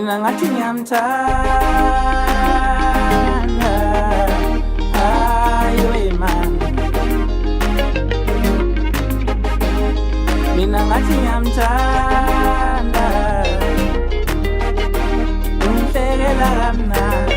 Mina ngathi ngiyamthanda ayo man. Mina ngathi ngiyamthanda umhlekela kamnandi.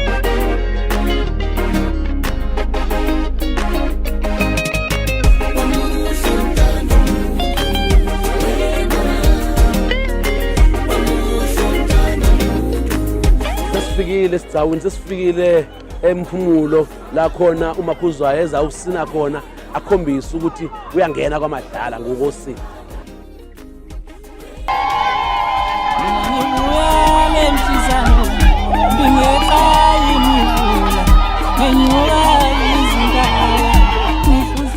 Sesifikile esigcawini, sesifikile emphumulo la khona uMakhuzwayo ezawusina khona akhombisa ukuthi uyangena kwamadala ngokosini.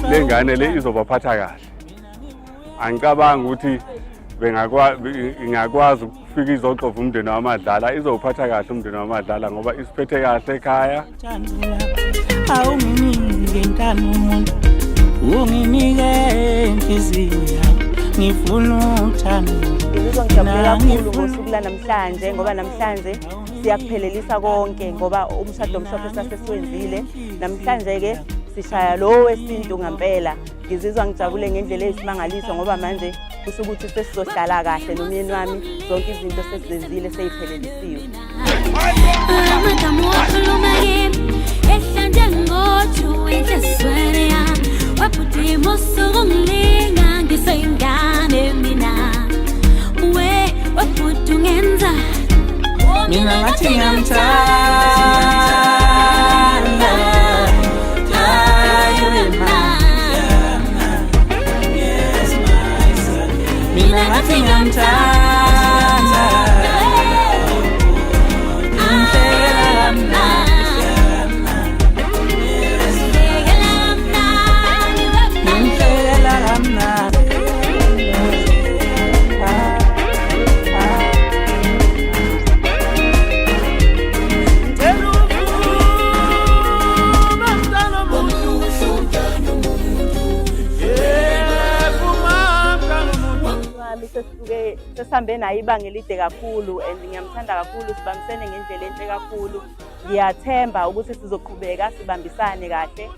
Le ngane le izobaphatha kahle. Angicabanga ukuthi ingakwazi ukufika izoxova umndeni wamadlala, izophatha kahle umndeni wamadlala ngoba isiphethe kahle ekhaya. Awunginike nkani umuntu, unginike inhliziyo, ngifuna uthando. Ngizizwa ngijabule kakhulu ngosuku namhlanje ngoba namhlanje siyakuphelelisa konke ngoba umshado omhlophe sasesiwenzile. Namhlanje ke sishaya lo wesintu ngempela. Ngizizwa ngijabule ngendlela eyisimangaliso ngoba manje kusukuthi sesizohlala kahle nomyeni wami, zonke izinto sesizenzile seyiphelelisiwe. Mina ngathi ngiyamthanda ayo man. Mina ngathi ngiyamthanda umhlekela kamnandi. Sesihambe naye ibanga elide kakhulu and ngiyamthanda kakhulu, sibambisene ngendlela enhle kakhulu. Ngiyathemba ukuthi sizoqhubeka sibambisane kahle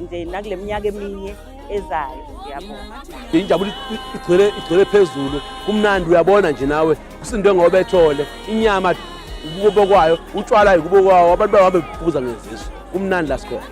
nje nakule minyaka eminye ezayo. Ngiyabonga. Injabulo igcwele phezulu. Kumnandi uyabona nje nawe kusindwe ngoba ethole inyama ukubo kwayo, utshwala ukubo kwawo, abantu bahambe bephuza ngezisu. Kumnandi la sikhona.